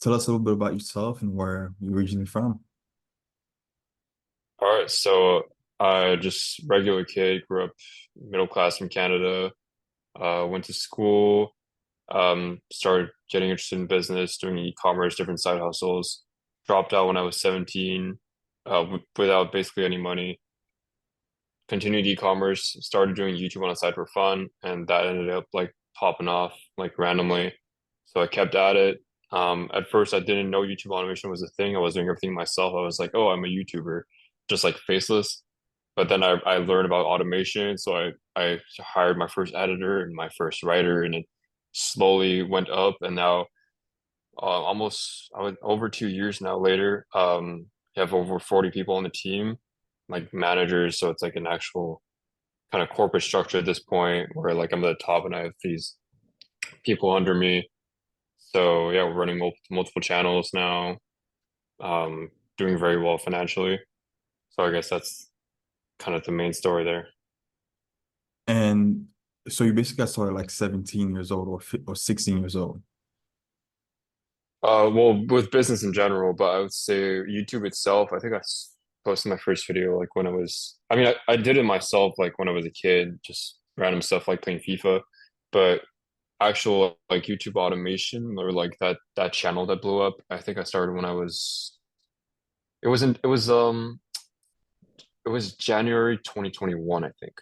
tell us a little bit about yourself and where you're originally from. All right, so I just regular kid, grew up middle class from Canada, went to school, started getting interested in business, doing e-commerce, different side hustles, dropped out when I was 17, without basically any money, continued e-commerce, started doing YouTube on the side for fun, and that ended up like popping off like randomly. So I kept at it. At first I didn't know YouTube automation was a thing. I was doing everything myself. I was like, oh, I'm a YouTuber, just like faceless. But then I learned about automation, so I hired my first editor and my first writer, and it slowly went up, and now almost over 2 years now later, you have over 40 people on the team, like managers, so it's like an actual kind of corporate structure at this point where like I'm at the top and I have these people under me. So yeah, we're running multiple channels now, doing very well financially. So I guess that's kind of the main story there. And so you basically got started like 17 years old or 16 years old. Well, with business in general, but I would say YouTube itself, I think posted my first video like when I was, I mean, I did it myself like when I was a kid, just random stuff like playing FIFA, but actual like YouTube automation or like that channel that blew up, I think I started when I was, it wasn't, it was January 2021, I think.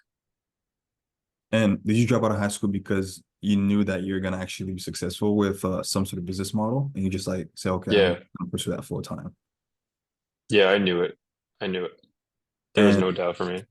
And did you drop out of high school because you knew that you're gonna actually be successful with some sort of business model, and you just like say, okay, I'm Yeah, gonna pursue that full time? yeah, I knew it. I knew it. There was And no doubt for me.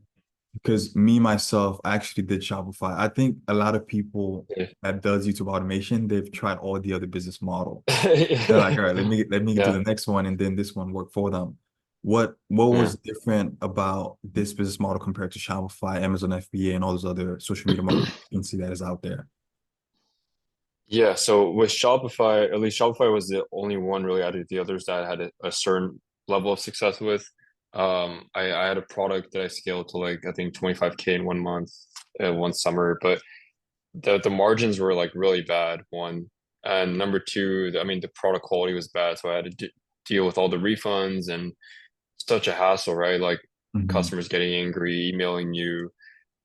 because me myself, I actually did Shopify. I think a lot of people that does YouTube automation, they've tried all the other business model. They're like, all right, let me do Yeah. the next one, and then this one work for them. What Yeah. was different about this business model compared to Shopify, Amazon FBA, and all those other social media marketing agency that is out there? Yeah, so with Shopify, at least Shopify was the only one really out of the others that I had a certain level of success with. I had a product that I scaled to like I think 25K in 1 month, one summer, but the margins were like really bad, one. And number two, I mean the product quality was bad, so I had to deal with all the refunds and such a hassle, right? Like Mhm. customers getting angry, emailing you.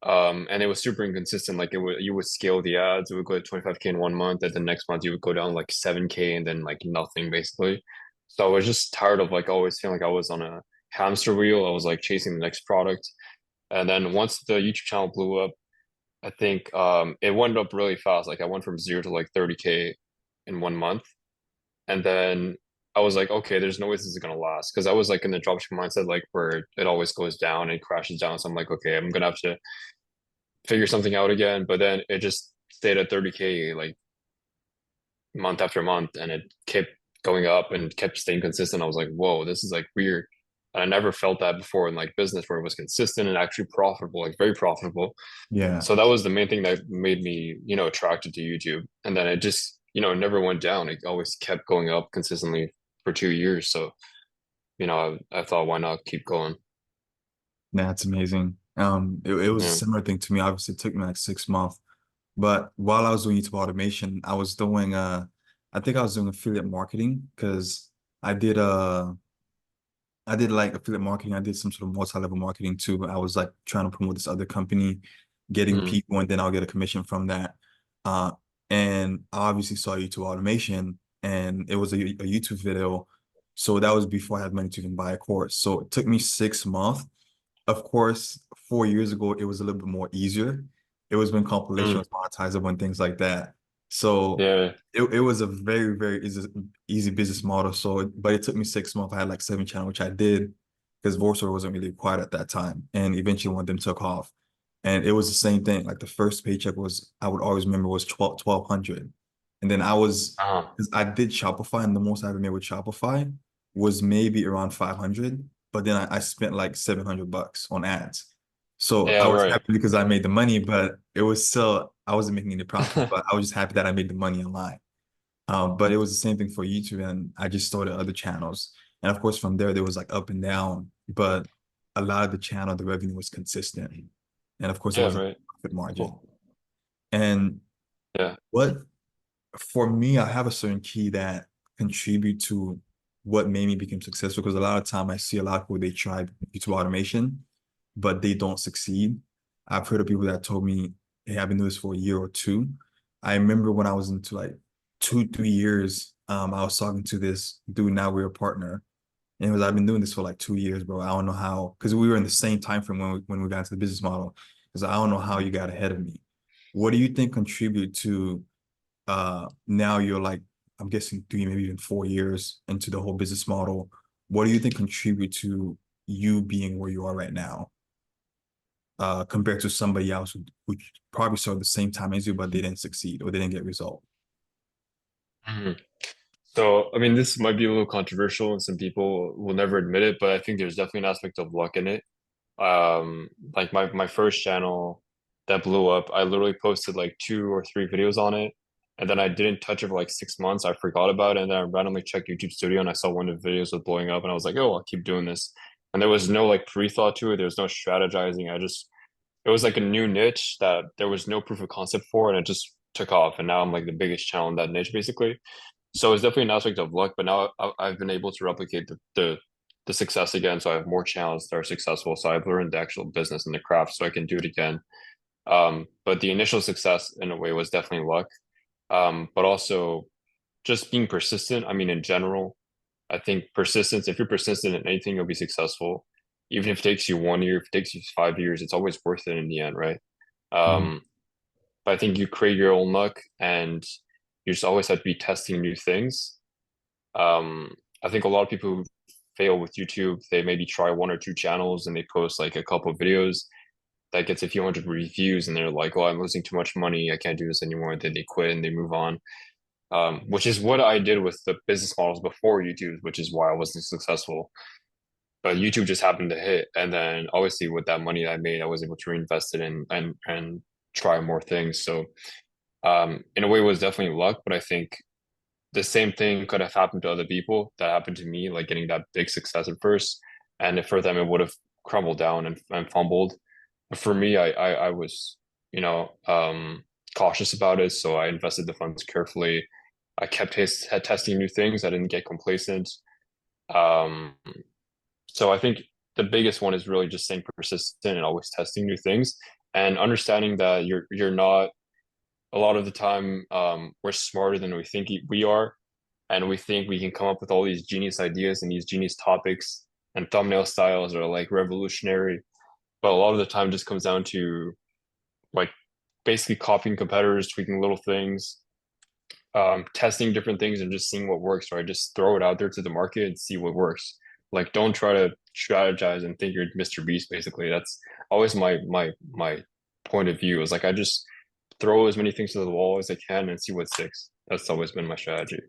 And it was super inconsistent. Like you would scale the ads, it would go to 25K in 1 month, and the next month you would go down like 7K and then like nothing basically. So I was just tired of like always feeling like I was on a hamster wheel. I was like chasing the next product. And then once the YouTube channel blew up, I think it went up really fast. Like I went from zero to like 30K in 1 month. And then I was like, okay, there's no way this is gonna last. Because I was like in the dropshipping mindset, like where it always goes down and crashes down. So I'm like, okay, I'm gonna have to figure something out again. But then it just stayed at 30K like month after month, and it kept going up and kept staying consistent. I was like, whoa, this is like weird. And I never felt that before in like business where it was consistent and actually profitable, like very profitable. Yeah. So that was the main thing that made me, attracted to YouTube. And then it just, never went down. It always kept going up consistently for 2 years. So, I thought, why not keep going? That's amazing. It was a Yeah. similar thing to me. Obviously, it took me like 6 months, but while I was doing YouTube automation, I think I was doing affiliate marketing because I did I did like affiliate marketing. I did some sort of multi-level marketing too. I was like trying to promote this other company, getting Mm, people, and then I'll get a commission from that. Uh, and I obviously saw YouTube automation, and it was a YouTube video. So that was before I had money to even buy a course. So it took me 6 months. Of course, 4 years ago, it was a little bit more easier. It was when compilation mm, was monetizable and things like that. So yeah. it was a very easy business model. So, but it took me 6 months. I had like 7 channels, which I did because voiceover wasn't really required at that time. And eventually one of them took off. And it was the same thing. Like the first paycheck was, I would always remember was 1,200. And then Uh-huh. because I did Shopify, and the most I ever made with Shopify was maybe around 500. But then I spent like $700 on ads. So I Yeah, was right. happy because I made the money, but it was still, I wasn't making any profit, but I was just happy that I made the money online. But it was the same thing for YouTube, and I just started other channels. And of course, from there was like up and down, but a lot of the channel, the revenue was consistent. And of course, it Yeah, was a right. profit margin. Cool. And Yeah. what for me, I have a certain key that contribute to what made me become successful? Because a lot of time I see a lot of people, they try YouTube automation, but they don't succeed. I've heard of people that told me, hey, I've been doing this for a year or two. I remember when I was into like 2, 3 years, I was talking to this dude, now we're a partner. And it was, I've been doing this for like 2 years, bro. I don't know how, because we were in the same time frame when we got into the business model. Because I don't know how you got ahead of me. What do you think contribute to now you're like, I'm guessing 3, maybe even 4 years into the whole business model. What do you think contribute to you being where you are right now, compared to somebody else who probably saw the same time as you, but they didn't succeed or they didn't get result? Mhm. So, I mean, this might be a little controversial and some people will never admit it, but I think there's definitely an aspect of luck in it. Like my first channel that blew up, I literally posted like 2 or 3 videos on it, and then I didn't touch it for like 6 months. I forgot about it, and then I randomly checked YouTube Studio and I saw one of the videos was blowing up, and I was like, oh, I'll keep doing this. And there was no like pre-thought to it. There was no strategizing. It was like a new niche that there was no proof of concept for, and it just took off. And now I'm like the biggest channel in that niche, basically. So it's definitely an aspect of luck, but now I've been able to replicate the success again. So I have more channels that are successful. So I've learned the actual business and the craft, so I can do it again. But the initial success in a way was definitely luck. But also just being persistent. I mean, in general, I think persistence, if you're persistent in anything, you'll be successful. Even if it takes you 1 year, if it takes you 5 years, it's always worth it in the end, right? Mhm. Um, but I think you create your own luck and you just always have to be testing new things. I think a lot of people who fail with YouTube, they maybe try 1 or 2 channels and they post like a couple of videos that gets a few hundred reviews and they're like, oh, I'm losing too much money. I can't do this anymore. Then they quit and they move on. Which is what I did with the business models before YouTube, which is why I wasn't successful. But YouTube just happened to hit. And then obviously with that money I made, I was able to reinvest it in and try more things. So in a way it was definitely luck, but I think the same thing could have happened to other people that happened to me, like getting that big success at first. And if for them, it would have crumbled down and fumbled. But for me, I was, you know, cautious about it. So I invested the funds carefully. I kept testing new things. I didn't get complacent. Um, so I think the biggest one is really just staying persistent and always testing new things and understanding that you're not a lot of the time we're smarter than we think we are, and we think we can come up with all these genius ideas and these genius topics and thumbnail styles are like revolutionary, but a lot of the time just comes down to like basically copying competitors, tweaking little things, testing different things and just seeing what works, right? Just throw it out there to the market and see what works. Like don't try to strategize and think you're Mr. Beast, basically. That's always my point of view, is like I just throw as many things to the wall as I can and see what sticks. That's always been my strategy.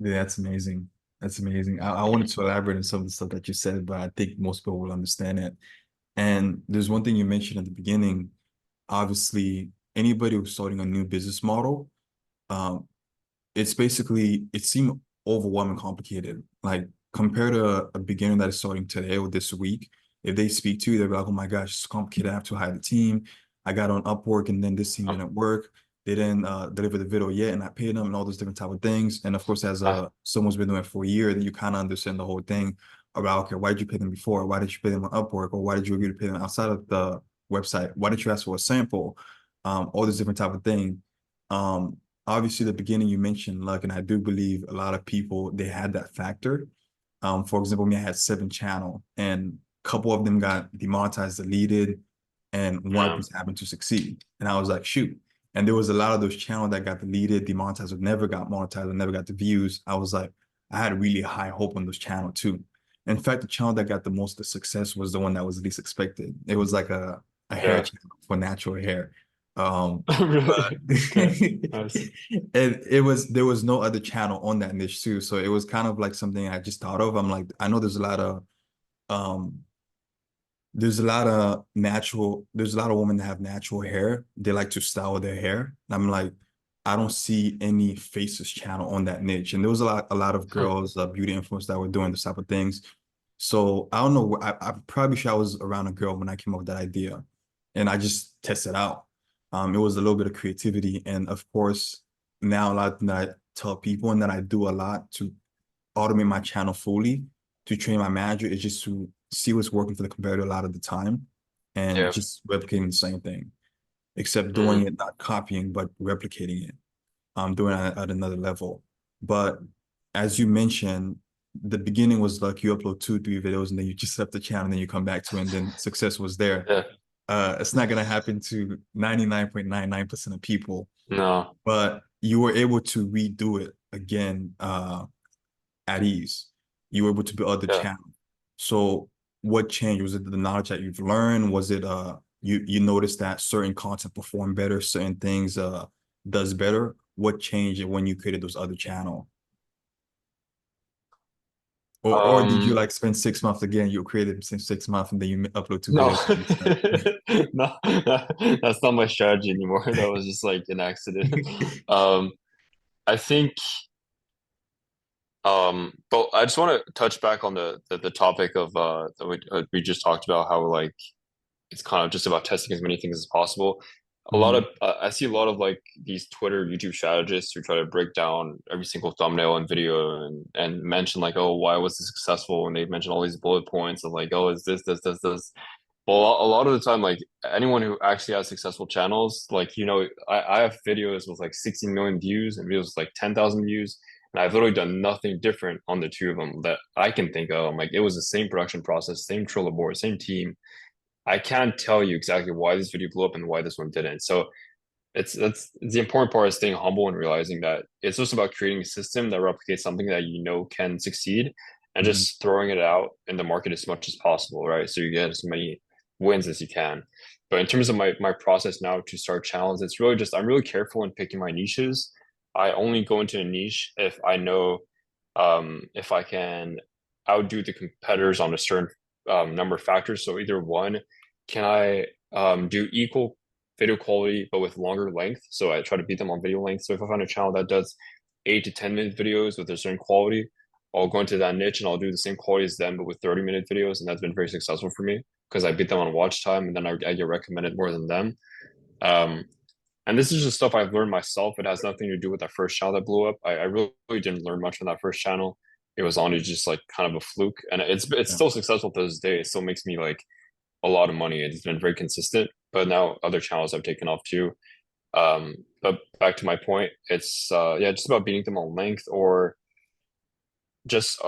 Yeah, that's amazing. That's amazing. I wanted to elaborate on some of the stuff that you said, but I think most people will understand it. And there's one thing you mentioned at the beginning. Obviously, anybody who's starting a new business model, um, it's basically, it seemed overwhelming complicated. Like compared to a beginner that is starting today or this week, if they speak to you, they're like, oh my gosh, it's complicated. I have to hire the team. I got on Upwork and then this team Uh, didn't work. They didn't deliver the video yet and I paid them and all those different type of things. And of course, as uh, someone's been doing it for a year, then you kind of understand the whole thing about, okay, why did you pay them before? Why did you pay them on Upwork? Or why did you agree to pay them outside of the website? Why did you ask for a sample? All this different type of thing. Um, Obviously the beginning you mentioned luck, and I do believe a lot of people they had that factor. For example, me, I had 7 channel and a couple of them got demonetized, deleted, and one of yeah. them happened to succeed. And I was like, shoot. And there was a lot of those channels that got deleted, demonetized, or never got monetized, or never got the views. I was like, I had really high hope on those channel too. In fact, the channel that got the most of success was the one that was least expected. It was like a hair Yeah. channel for natural hair. But Really? Okay. Nice. and it was there was no other channel on that niche too. So it was kind of like something I just thought of. I'm like, I know um there's a lot of women that have natural hair. They like to style their hair. And I'm like, I don't see any faces channel on that niche. And there was a lot of Hmm. girls, beauty influencers that were doing this type of things. So I don't know. I'm probably sure I was around a girl when I came up with that idea, and I just tested out. It was a little bit of creativity, and of course, now a lot that tell people and that I do a lot to automate my channel fully to train my manager is just to see what's working for the competitor a lot of the time and Yeah. just replicating the same thing, except Mm-hmm. doing it, not copying, but replicating it, doing it at another level. But as you mentioned, the beginning was like you upload 2, 3 videos and then you just set the channel and then you come back to it and then success was there. Yeah. It's not gonna happen to 99.99% of people, No. but you were able to redo it again at ease. You were able to build the Yeah. channel. So what changed? Was it the knowledge that you've learned? Was it you noticed that certain content perform better, certain things does better? What changed when you created those other channel? Or did you Um, like spend 6 months again? You created them since 6 months and then you upload two no, videos and you start. no, that's not my strategy anymore. That was just like an accident. Um, I think, but I just want to touch back on the topic of that we just talked about how like it's kind of just about testing as many things as possible. A lot of Mhm. I see a lot of like these Twitter, YouTube strategists who try to break down every single thumbnail and video and mention like, oh, why was this successful? And they mention all these bullet points of like, oh, is this. Well, a lot of the time, like anyone who actually has successful channels, like I have videos with like 16 million views and videos with like 10,000 views, and I've literally done nothing different on the two of them that I can think of. I'm like, it was the same production process, same Trello board, same team. I can't tell you exactly why this video blew up and why this one didn't. So it's the important part is staying humble and realizing that it's just about creating a system that replicates something that you know can succeed and Mhm. just throwing it out in the market as much as possible, right? So you get as many wins as you can. But in terms of my process now to start channels, it's really just I'm really careful in picking my niches. I only go into a niche if I know if I can outdo the competitors on a certain number of factors. So either one, can I do equal video quality but with longer length? So I try to beat them on video length. So if I find a channel that does 8 to 10 minute videos with a certain quality, I'll go into that niche and I'll do the same quality as them but with 30-minute videos, and that's been very successful for me because I beat them on watch time and then I get recommended more than them. Um, and this is just stuff I've learned myself. It has nothing to do with that first channel that blew up. I really didn't learn much from that first channel. It was honestly just like kind of a fluke, and it's Yeah. still successful to this day. It still makes me like a lot of money. It's been very consistent. But now other channels have taken off too. But back to my point, it's yeah, just about beating them on length or just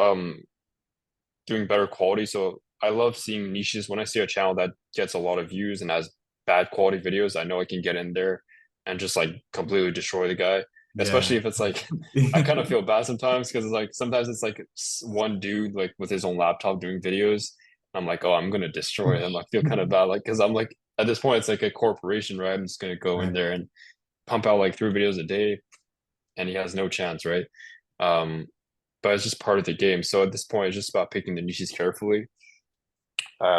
doing better quality. So I love seeing niches. When I see a channel that gets a lot of views and has bad quality videos, I know I can get in there and just like completely destroy the guy. Yeah. Especially if it's like, I kind of feel bad sometimes because it's like sometimes it's like one dude like with his own laptop doing videos. I'm like, oh, I'm gonna destroy him. I feel kind of bad, like because I'm like at this point it's like a corporation, right? I'm just gonna go in Right. there and pump out like 3 videos a day, and he has no chance, right? Um, but it's just part of the game. So at this point, it's just about picking the niches carefully.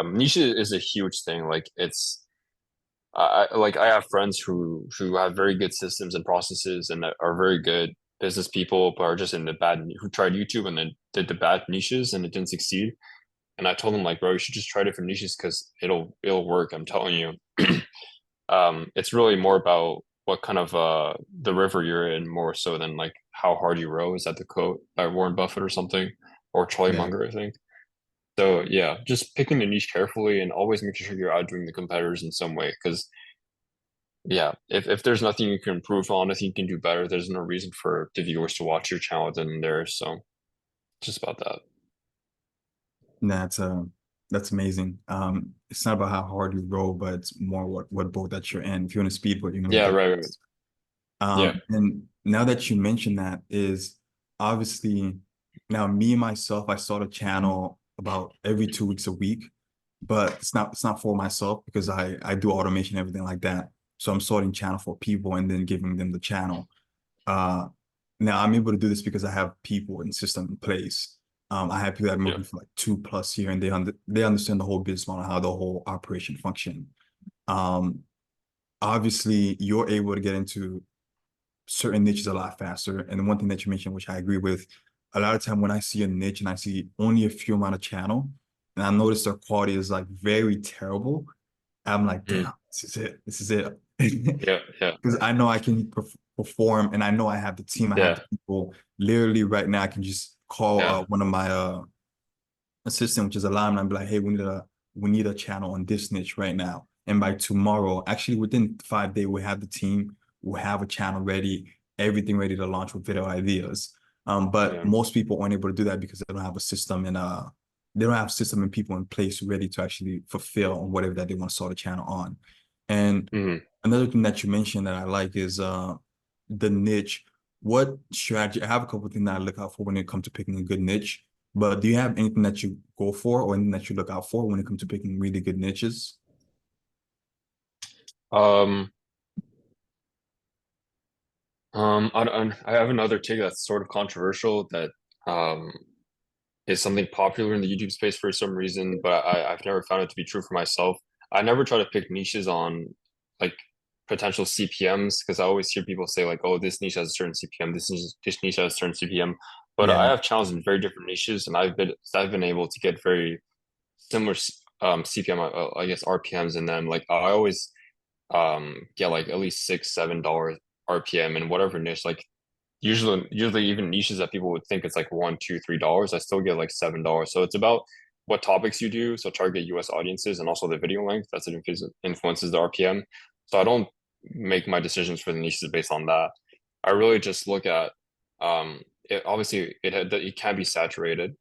Niche is a huge thing. Like it's, like I have friends who have very good systems and processes and are very good business people, but are just in the bad who tried YouTube and then did the bad niches and it didn't succeed. And I told them like, bro, you should just try different niches because it'll work. I'm telling you. It's really more about what kind of the river you're in more so than like how hard you row. Is that the quote by Warren Buffett or something, or Charlie Yeah. Munger, I think. So yeah, just picking the niche carefully and always making sure you're outdoing the competitors in some way. Because yeah, if there's nothing you can improve on, nothing you can do better, there's no reason for the viewers to watch your channel than theirs. So just about that. That's that's amazing. It's not about how hard you row, but it's more what boat that you're in. If you're in a speedboat, you're gonna Yeah, get right. lost. Yeah. And now that you mention that is obviously now me and myself, I start a channel about every 2 weeks a week, but it's not for myself because I do automation, everything like that. So I'm starting channel for people and then giving them the channel. Uh, Now I'm able to do this because I have people and system in place. I have people that have Yeah. working for like 2+ years and they understand the whole business model, how the whole operation function. Um, Obviously you're able to get into certain niches a lot faster. And one thing that you mentioned, which I agree with, a lot of time when I see a niche and I see only a few amount of channel, and I notice their quality is like very terrible, I'm like, Mm. damn, this is it. This is it. Yeah. Yeah. Because I know I can perform, and I know I have the team, I have Yeah. the people. Literally right now, I can just call Yeah. one of my assistant, which is Alarm, and I'm like, hey, we need a channel on this niche right now. And by tomorrow, actually within 5 days, we have the team, we'll have a channel ready, everything ready to launch with video ideas. But Yeah. most people aren't able to do that because they don't have a system and they don't have system and people in place ready to actually fulfill on whatever that they want to start a channel on. And Hmm. another thing that you mentioned that I like is the niche. What strategy? I have a couple of things that I look out for when it comes to picking a good niche. But do you have anything that you go for or anything that you look out for when it comes to picking really good niches? Um, I have another take that's sort of controversial that um is something popular in the YouTube space for some reason, but I've never found it to be true for myself. I never try to pick niches on like potential CPMs because I always hear people say like, "Oh, this niche has a certain CPM, this niche has a certain CPM." But I Yeah. have channels in very different niches, and I've been able to get very similar CPM, I guess RPMs in them. Like I always get like at least $6, $7 RPM in whatever niche. Like usually even niches that people would think it's like $1, $2, $3, I still get like $7. So it's about what topics you do. So target US audiences and also the video length. That's what influences the RPM. So I don't make my decisions for the niches based on that. I really just look at obviously it can be saturated.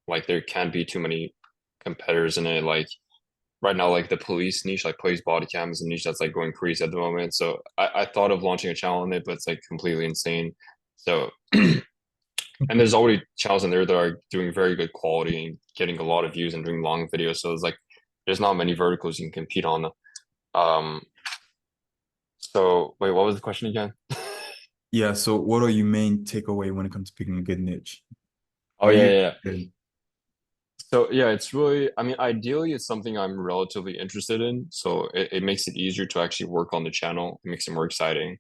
Like there can be too many competitors in it. Like right now, like the police niche, like police body cam is a niche that's like going crazy at the moment. So I thought of launching a channel on it, but it's like completely insane. So and there's already channels in there that are doing very good quality and getting a lot of views and doing long videos. So it's like there's not many verticals you can compete on. Um, so wait, what was the question again? Yeah. So what are your main takeaway when it comes to picking a good niche? Oh Or yeah, you yeah, yeah. good? So yeah, it's really, I mean, ideally it's something I'm relatively interested in. So it makes it easier to actually work on the channel. It makes it more exciting.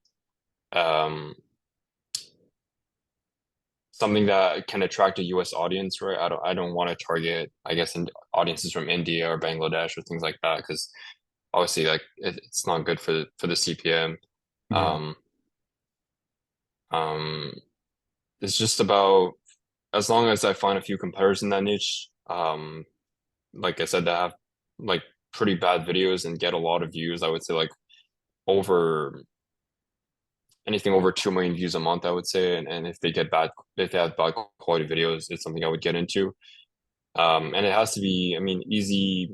Um, Something that can attract a US audience, right? I don't want to target, I guess, audiences from India or Bangladesh or things like that because obviously like it's not good for the CPM. Yeah. Um, um, it's just about as long as I find a few competitors in that niche, like I said, that have like pretty bad videos and get a lot of views. I would say like over anything over 2 million views a month, I would say. And if they have bad quality videos, it's something I would get into. And it has to be, I mean, easy.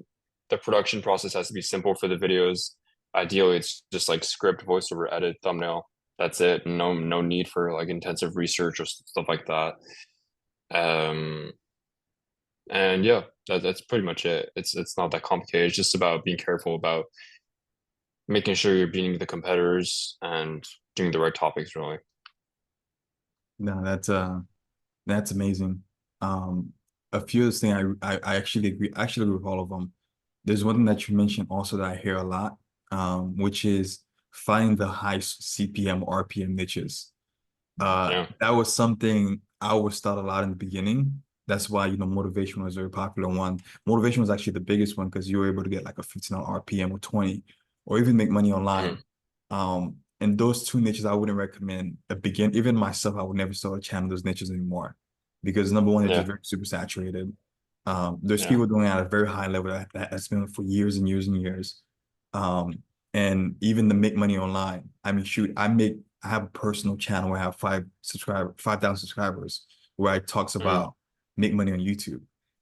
The production process has to be simple for the videos. Ideally, it's just like script, voiceover, edit, thumbnail. That's it. No need for like intensive research or stuff like that. Um, and yeah, that's pretty much it. It's not that complicated. It's just about being careful about making sure you're beating the competitors and doing the right topics, really. No, that's amazing. Um, a few of the things I actually agree with all of them. There's one thing that you mentioned also that I hear a lot, which is finding the high CPM RPM niches. Yeah. That was something I always thought a lot in the beginning. That's why, motivation was a very popular one. Motivation was actually the biggest one because you were able to get like a 15 on RPM or 20, or even make money Mhm. online. And those two niches I wouldn't recommend even myself, I would never start a channel those niches anymore. Because number one, they're just Yeah. very super saturated. There's Yeah. people doing it at a very high level that has been for years and years and years. Um, and even to make money online. I mean, shoot, I have a personal channel where I have 5,000 subscribers where I talks Mhm. about make money on YouTube.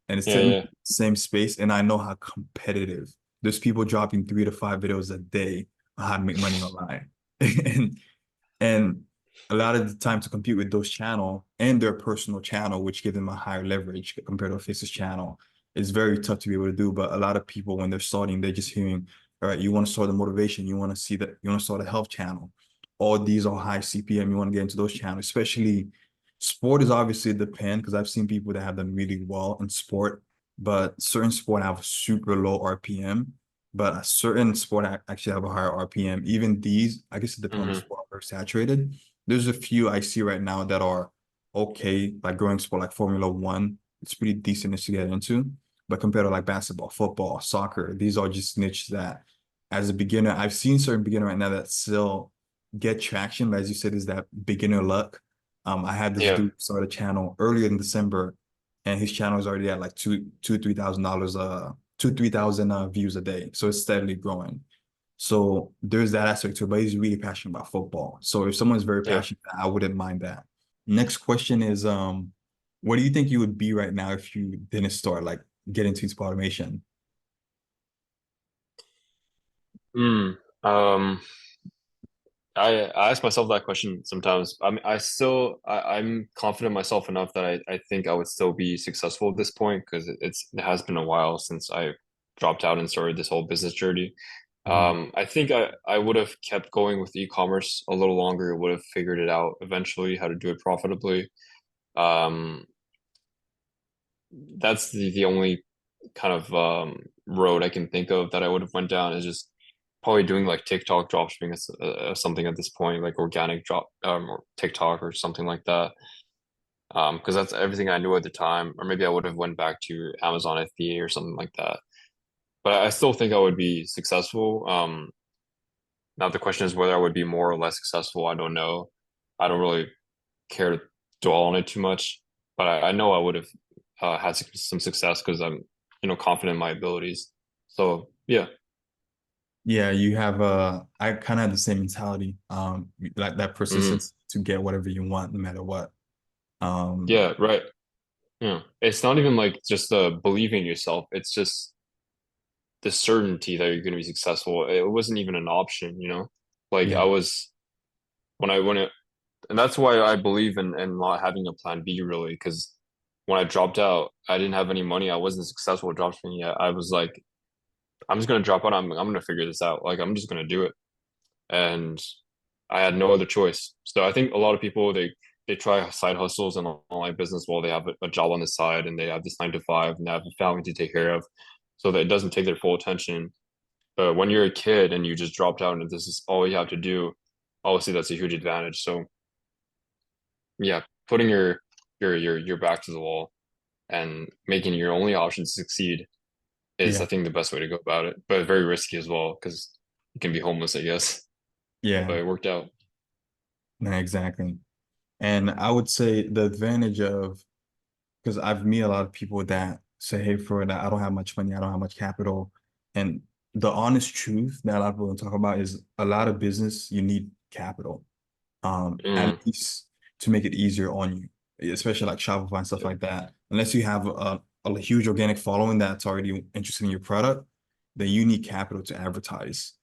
And it's Yeah. in Yeah. the same space. And I know how competitive there's people dropping 3 to 5 videos a day on how to make money online. And and a lot of the time to compete with those channel and their personal channel, which give them a higher leverage compared to a faceless channel, is very tough to be able to do. But a lot of people, when they're starting, they're just hearing, all right, you want to start the motivation, you want to see that, you want to start a health channel. All these are high CPM, you want to get into those channels, especially sport is obviously a depend because I've seen people that have done really well in sport, but certain sport have super low RPM but a certain sport actually have a higher RPM. Even these, I guess it depends on the Hmm. sport, are saturated. There's a few I see right now that are okay, like growing sport like Formula One. It's pretty decent to get into. But compared to like basketball, football, soccer, these are just niches that as a beginner, I've seen certain beginner right now that still get traction, but as you said, is that beginner luck. I had this Yeah. dude start a channel earlier in December, and his channel is already at like $3,000, 3,000 views a day. So it's steadily growing. So there's that aspect to it, but he's really passionate about football. So if someone's very Yeah. passionate, I wouldn't mind that. Next question is, what do you think you would be right now if you didn't start like get into automation? Mm. Um, I ask myself that question sometimes. I mean, I'm confident myself enough that I think I would still be successful at this point because it has been a while since I dropped out and started this whole business journey. Mhm. I think I would have kept going with e-commerce a little longer, would have figured it out eventually how to do it profitably. Um, that's the only kind of road I can think of that I would have went down is just probably doing like TikTok dropshipping as something at this point, like organic drop or TikTok or something like that. Because that's everything I knew at the time, or maybe I would have went back to Amazon FBA or something like that. But I still think I would be successful. Now the question is whether I would be more or less successful. I don't know. I don't really care to dwell on it too much, but I know I would have had some success because I'm, confident in my abilities. So yeah. Yeah, you have I kind of have the same mentality. Like that Hmm. persistence to get whatever you want no matter what. Um, Yeah, right. Yeah. It's not even like just believing in yourself. It's just the certainty that you're going to be successful. It wasn't even an option. Like yeah, I was when it, and that's why I believe in not having a plan B really, because when I dropped out, I didn't have any money. I wasn't successful with dropshipping yet. I was like, I'm just gonna drop out. I'm gonna figure this out. Like I'm just gonna do it. And I had no other choice. So I think a lot of people they try side hustles and online business while they have a job on the side and they have this 9 to 5 and they have a family to take care of, so that it doesn't take their full attention. But when you're a kid and you just dropped out and this is all you have to do, obviously that's a huge advantage. So yeah, putting your back to the wall and making your only option to succeed is I yeah, think the best way to go about it, but very risky as well because you can be homeless, I guess. yeah, But it worked out. no, exactly. And I would say the advantage of because I've met a lot of people that say, hey, for that, I don't have much money, I don't have much capital. And the honest truth that a lot of people don't talk about is a lot of business, you need capital. At Mm, least to make it easier on you, especially like Shopify and stuff yeah. like that. Unless you have a huge organic following that's already interested in your product, then you need capital to advertise.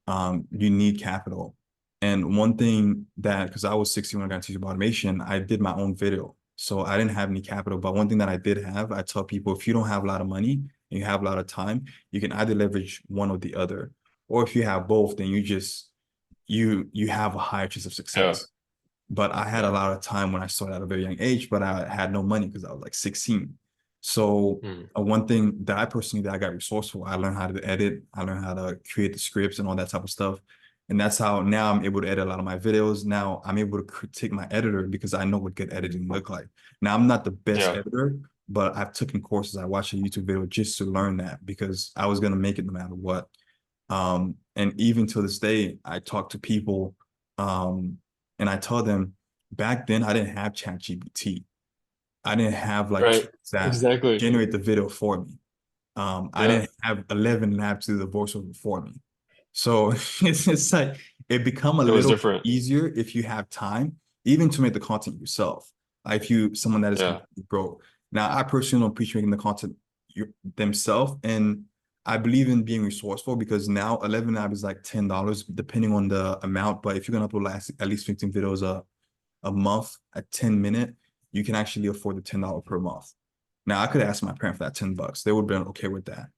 You need capital. And one thing that, because I was 16 when I got into automation, I did my own video. So I didn't have any capital. But one thing that I did have, I tell people if you don't have a lot of money and you have a lot of time, you can either leverage one or the other. Or if you have both, then you have a higher chance of Yeah. success. But I had a lot of time when I started at a very young age, but I had no money because I was like 16. So Mm, one thing that I personally that I got resourceful, I learned how to edit, I learned how to create the scripts and all that type of stuff. And that's how now I'm able to edit a lot of my videos. Now I'm able to critique my editor because I know what good editing look like. Now I'm not the best yeah. editor, but I've taken courses. I watched a YouTube video just to learn that because I was gonna make it no matter what. And even to this day, I talk to people, and I tell them back then I didn't have ChatGPT. I didn't have like Right. tools that Exactly. generate the video for me. I Yeah. didn't have 11 labs to do the voiceover for me. So it's like it become a It was little different. easier if you have time, even to make the content yourself. Like if you someone that is Yeah. completely broke. Now, I personally don't appreciate making the content themselves, and I believe in being resourceful because now 11 lab is like $10 depending on the amount. But if you're gonna upload at least 15 videos a month at 10 minute, you can actually afford the $10 per month. Now I could ask my parent for that $10. They would have been okay with that.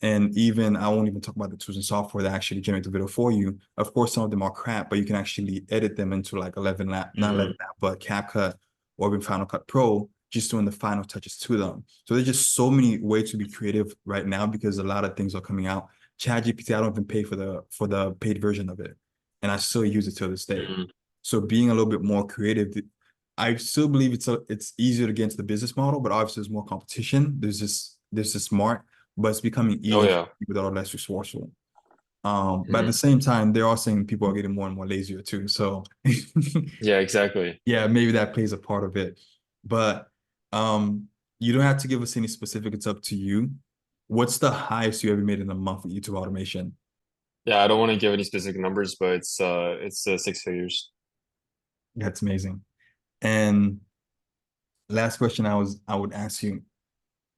And even I won't even talk about the tools and software that actually generate the video for you. Of course, some of them are crap, but you can actually edit them into like 11 lap, not 11 Hmm. lap, but CapCut or even Final Cut Pro, just doing the final touches to them. So there's just so many ways to be creative right now because a lot of things are coming out. ChatGPT, I don't even pay for the paid version of it, and I still use it to this day. Hmm. So being a little bit more creative, I still believe it's easier to get into the business model, but obviously there's more competition. There's just smart, but it's becoming Oh easier for yeah. people that are less resourceful. But at the Mhm. same time, they're all saying people are getting more and more lazier too. So Yeah, exactly. yeah, maybe that plays a part of it. But um, you don't have to give us any specific. It's up to you. What's the highest you ever made in a month with YouTube automation? Yeah, I don't want to give any specific numbers, but it's six figures. That's amazing. And last question I would ask you,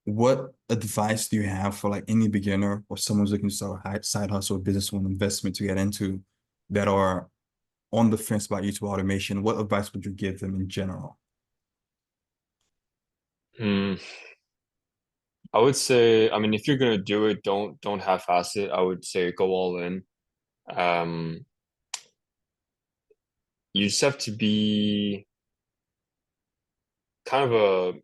what advice do you have for like any beginner or someone who's looking to start a side hustle or business or an investment to get into that are on the fence about YouTube automation? What advice would you give them in general? Hmm. I would say, I mean, if you're gonna do it, don't half-ass it. I would say go all in. Um, you just have to be kind of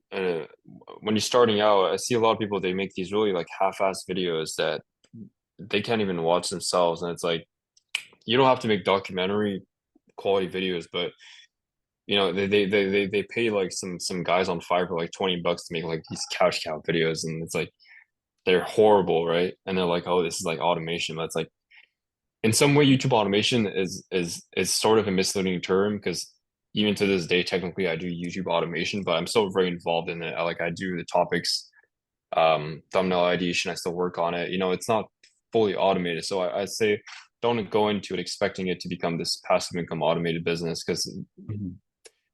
when you're starting out, I see a lot of people they make these really like half-ass videos that they can't even watch themselves, and it's like you don't have to make documentary quality videos, but they pay like some guys on Fiverr like $20 to make like these couch cow videos, and it's like they're horrible, right? And they're like, oh, this is like automation, but it's like in some way YouTube automation is sort of a misleading term because even to this day, technically I do YouTube automation, but I'm still very involved in it. I do the topics, thumbnail ideation, I still work on it. It's not fully automated. So I say don't go into it expecting it to become this passive income automated business because Mhm.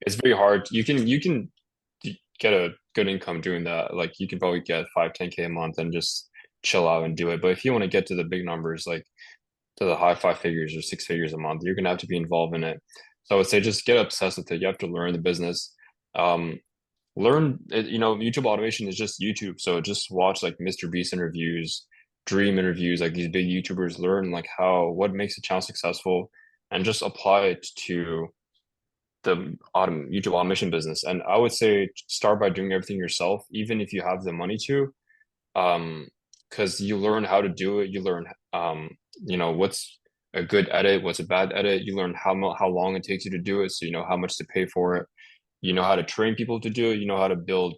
it's very hard. You can get a good income doing that. Like you can probably get 5-10K a month and just chill out and do it. But if you want to get to the big numbers, like to the high five figures or six figures a month, you're gonna have to be involved in it. So I would say just get obsessed with it. You have to learn the business. Um, learn it, YouTube automation is just YouTube. So just watch like Mr. Beast interviews, Dream interviews, like these big YouTubers, learn like what makes a channel successful and just apply it to the YouTube automation business. And I would say start by doing everything yourself, even if you have the money to, um, because you learn how to do it. You learn, what's a good edit, what's a bad edit. You learn how long it takes you to do it, so you know how much to pay for it. You know how to train people to do it. You know how to build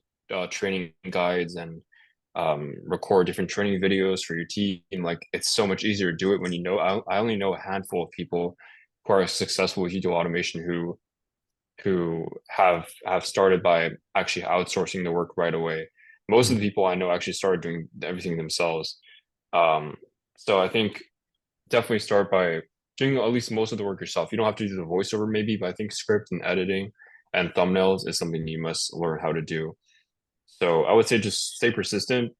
training guides and record different training videos for your team. Like it's so much easier to do it when you know. I only know a handful of people who are successful with YouTube automation who have started by actually outsourcing the work right away. Most of the people I know actually started doing everything themselves. Um, so I think definitely start by doing at least most of the work yourself. You don't have to do the voiceover maybe, but I think script and editing and thumbnails is something you must learn how to do. So I would say just stay persistent,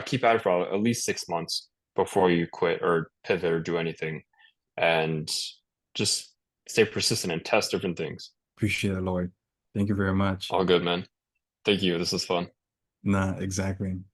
keep at it for at least 6 months before you quit or pivot or do anything, and just stay persistent and test different things. Appreciate it, Lloyd. Thank you very much. All good, man. Thank you. This was fun. Nah, exactly.